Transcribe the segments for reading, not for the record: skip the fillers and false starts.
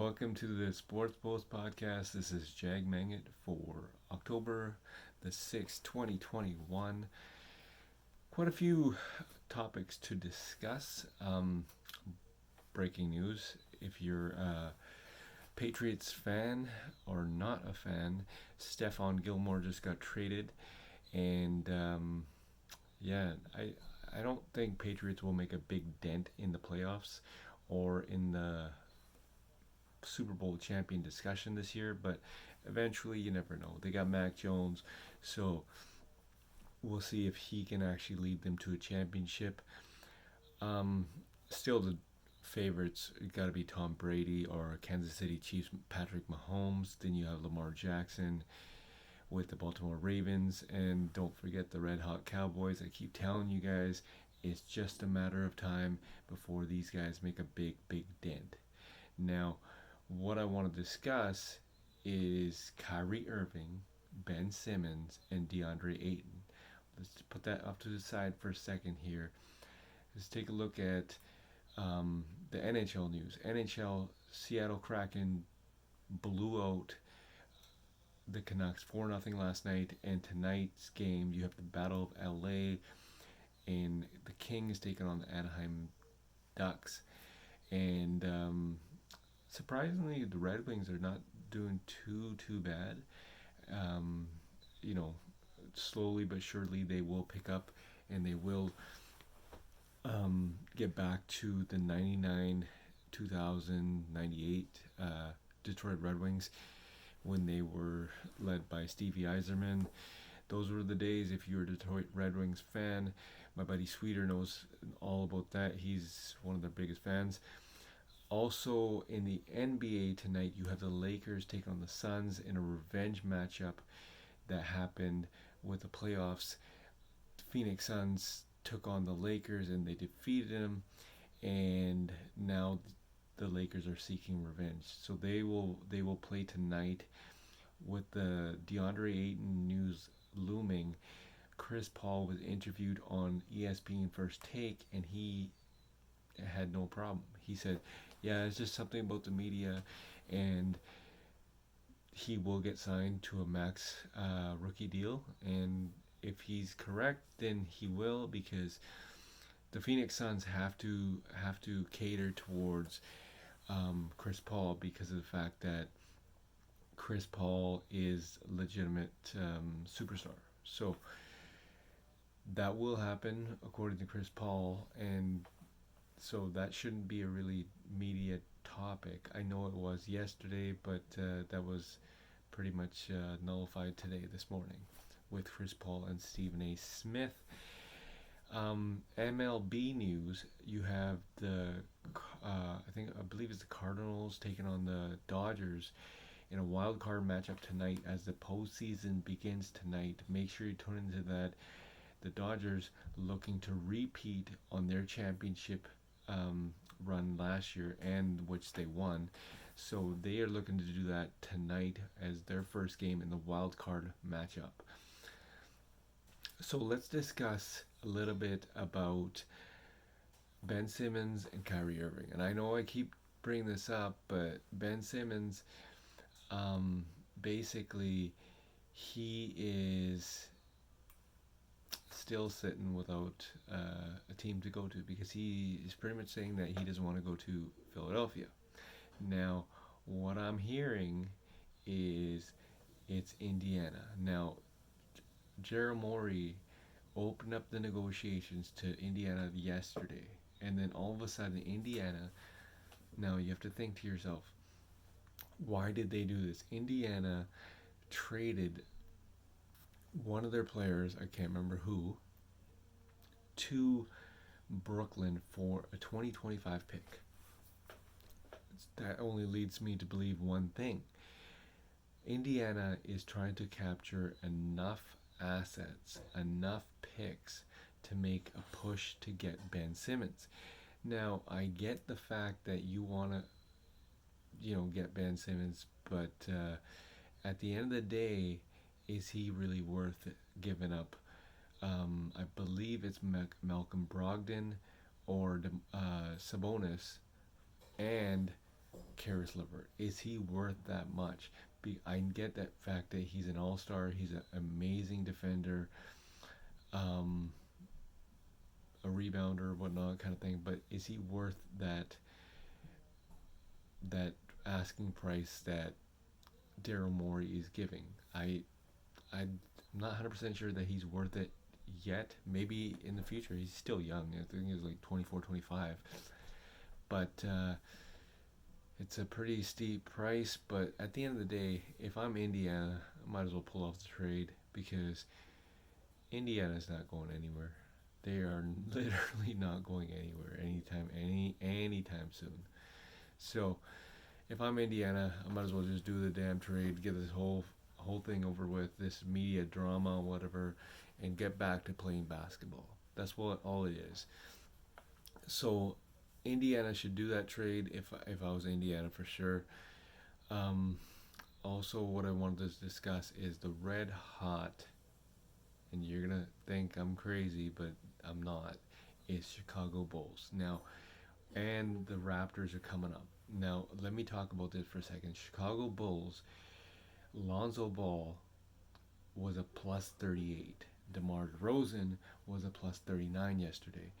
Welcome to the Sports Post Podcast. This is Jag Mangat for October the 6th, 2021. Quite a few topics to discuss. Breaking news, if you're a Patriots fan or not a fan, Stephon Gilmore just got traded. And I don't think Patriots will make a big dent in the playoffs or in the Super Bowl champion discussion this year, but eventually you never know. They got Mac Jones, so we'll see if he can actually lead them to a championship. Still, the favorites got to be Tom Brady or Kansas City Chiefs Patrick Mahomes. Then you have Lamar Jackson with the Baltimore Ravens, and don't forget the Red Hot Cowboys. I keep telling you guys, it's just a matter of time before these guys make a big dent. Now, what I want to discuss is Kyrie Irving, Ben Simmons, and DeAndre Ayton. Let's put that off to the side for a second here. Let's take a look at the NHL news. NHL Seattle Kraken blew out the Canucks 4-0 last night, and tonight's game you have the Battle of LA, and the Kings taking on the Anaheim Ducks. And surprisingly, the Red Wings are not doing too bad. Slowly but surely they will pick up, and they will get back to the 99, 2000, 98 Detroit Red Wings when they were led by Stevie Yzerman. Those were the days. If you're a Detroit Red Wings fan, my buddy Sweeter knows all about that. He's one of their biggest fans. Also, in the NBA tonight, you have the Lakers taking on the Suns in a revenge matchup that happened with the playoffs. The Phoenix Suns took on the Lakers and they defeated them, and now the Lakers are seeking revenge. So they will play tonight. With the DeAndre Ayton news looming, Chris Paul was interviewed on ESPN First Take, and he had no problem. He said, yeah, it's just something about the media, and he will get signed to a max rookie deal. And if he's correct, then he will, because the Phoenix Suns have to cater towards Chris Paul, because of the fact that Chris Paul is a legitimate superstar. So that will happen according to Chris Paul, and so that shouldn't be a really media topic. I know it was yesterday, but that was pretty much nullified today, this morning, with Chris Paul and Stephen A. Smith. MLB news, you have the, I believe it's the Cardinals taking on the Dodgers in a wild card matchup tonight as the postseason begins tonight. Make sure you tune into that. The Dodgers looking to repeat on their championship run last year, and which they won. So they are looking to do that tonight as their first game in the wild card matchup. So let's discuss a little bit about Ben Simmons and Kyrie Irving. And I know I keep bringing this up, but Ben Simmons, basically, he is still sitting without a team to go to, because he is pretty much saying that he doesn't want to go to Philadelphia. Now, what I'm hearing is it's Indiana. Now, Jared Morey opened up the negotiations to Indiana yesterday, and then all of a sudden Indiana, now you have to think to yourself, why did they do this? Indiana traded one of their players, I can't remember who, to Brooklyn for a 2025 pick. That only leads me to believe one thing. Indiana is trying to capture enough assets, enough picks to make a push to get Ben Simmons. Now, I get the fact that you want to, get Ben Simmons, but at the end of the day, is he really worth giving up? I believe it's Malcolm Brogdon or Sabonis and Karis LeVert. Is he worth that much? I get that fact that he's an all-star. He's an amazing defender, um, a rebounder, whatnot, kind of thing. But is he worth that asking price that Daryl Morey is giving? I'm not 100% sure that he's worth it yet. Maybe in the future. He's still young. I think he's like 24, 25. But it's a pretty steep price. But at the end of the day, if I'm Indiana, I might as well pull off the trade because Indiana's not going anywhere. They are literally not going anywhere anytime soon. So if I'm Indiana, I might as well just do the damn trade, get this whole thing over with, this media drama, whatever, and get back to playing basketball. That's what all it is. So Indiana should do that trade if I was Indiana for sure. Um, Also, what I wanted to discuss is the red hot, and you're gonna think I'm crazy, but I'm not. Is Chicago Bulls now, and the Raptors are coming up. Now, let me talk about this for a second. Chicago Bulls, Lonzo Ball was a plus 38. DeMar DeRozan was a plus 39 yesterday.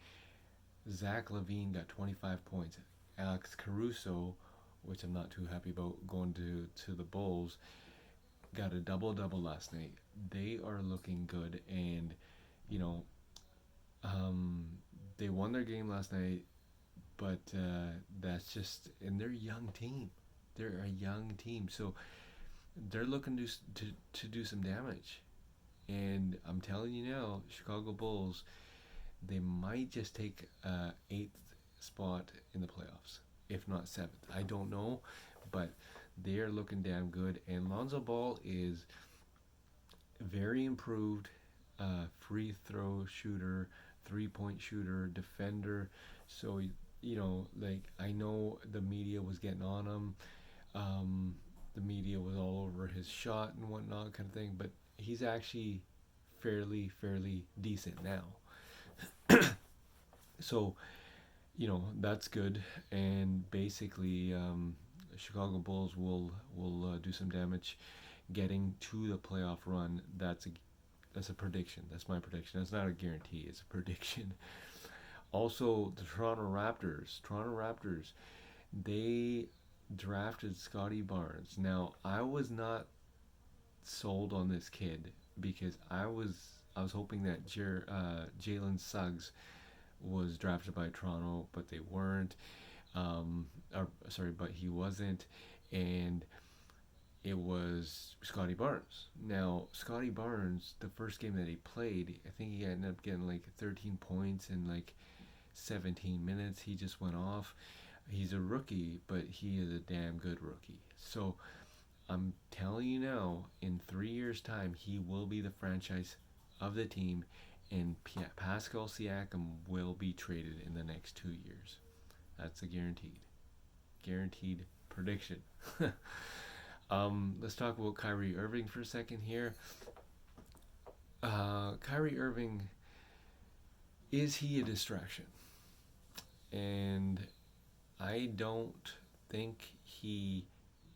Zach LaVine got 25 points. Alex Caruso, which I'm not too happy about going to the Bulls, got a double-double last night. They are looking good, and, you know, they won their game last night, but that's just, and they're a young team. They're a young team, so they're looking to do some damage. And I'm telling you now, Chicago Bulls, they might just take eighth spot in the playoffs, if not seventh. I don't know, but they are looking damn good. And Lonzo Ball is very improved, free throw shooter, 3-point shooter, defender. So, you know, like, I know the media was getting on him. The media was all over his shot and whatnot, kind of thing. But he's actually fairly decent now. So, you know, that's good. And basically, Chicago Bulls will do some damage, getting to the playoff run. That's a prediction. That's my prediction. That's not a guarantee. It's a prediction. Also, the Toronto Raptors. Toronto Raptors. They drafted Scotty Barnes. Now, I was not sold on this kid because I was hoping that Jalen Suggs was drafted by Toronto, but they weren't. But he wasn't, and it was Scotty Barnes. Now, Scotty Barnes, the first game that he played, I think he ended up getting like 13 points in like 17 minutes. He just went off. He's a rookie, but he is a damn good rookie. So I'm telling you now, in 3 years' time, he will be the franchise of the team, and Pascal Siakam will be traded in the next 2 years. That's a guaranteed prediction. Let's talk about Kyrie Irving for a second here. Kyrie Irving, is he a distraction? And I don't think he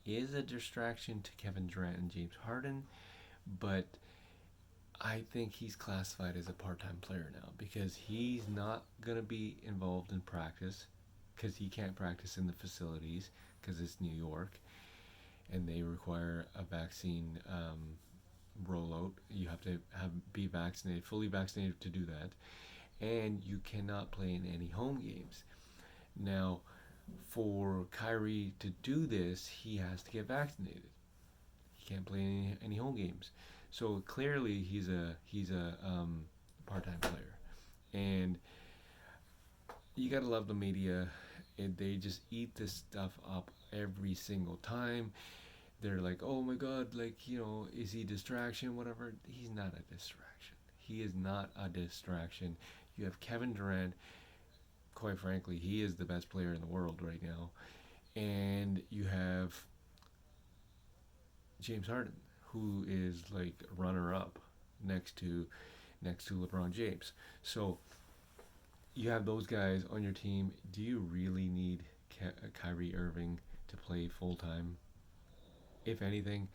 is a distraction to Kevin Durant and James Harden, but I think he's classified as a part-time player now because he's not going to be involved in practice because he can't practice in the facilities because it's New York and they require a vaccine rollout. You have to be vaccinated, fully vaccinated to do that, and you cannot play in any home games. Now, for Kyrie to do this, he has to get vaccinated. He can't play any home games. So clearly, he's a part-time player, and you gotta love the media. They just eat this stuff up every single time. They're like, "Oh my God, like, you know, is he a distraction? Whatever." He's not a distraction. He is not a distraction. You have Kevin Durant. Quite frankly, he is the best player in the world right now, and you have James Harden, who is like runner-up next to LeBron James. So you have those guys on your team. Do you really need Kyrie Irving to play full time. If anything,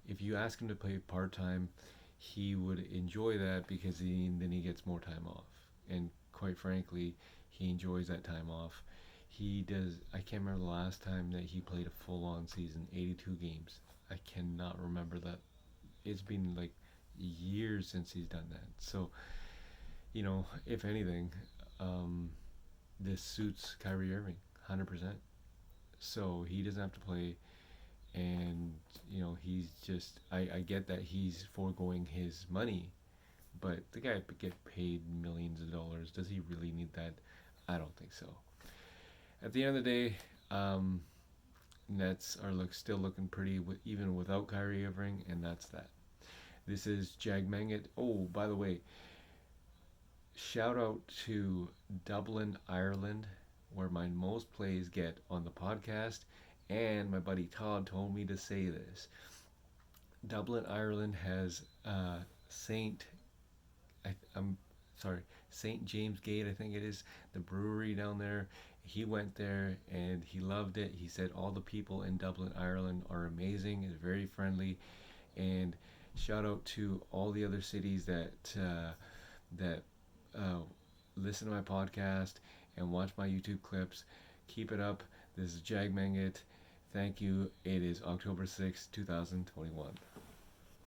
if you ask him to play part time, he would enjoy that because then he gets more time off. And quite frankly, he enjoys that time off. He does. I can't remember the last time that he played a full on season, 82 games. I cannot remember that. It's been like years since he's done that. So, if anything, um, this suits Kyrie Irving 100%. So he doesn't have to play, and he's just. I get that he's foregoing his money, but the guy get paid millions of dollars. Does he really need that? I don't think so. At the end of the day, Nets are still looking pretty even without Kyrie Irving, and that's that. This is Jag Mangat. Oh, by the way, shout out to Dublin, Ireland, where my most plays get on the podcast. And my buddy Todd told me to say this. Dublin, Ireland has Saint. I'm sorry, Saint James Gate. I think it is the brewery down there. He went there and he loved it. He said all the people in Dublin, Ireland are amazing. It's very friendly, and shout out to all the other cities that listen to my podcast and watch my YouTube clips. Keep it up. This is Jag Mangat. Thank you. It is October 6th, 2021.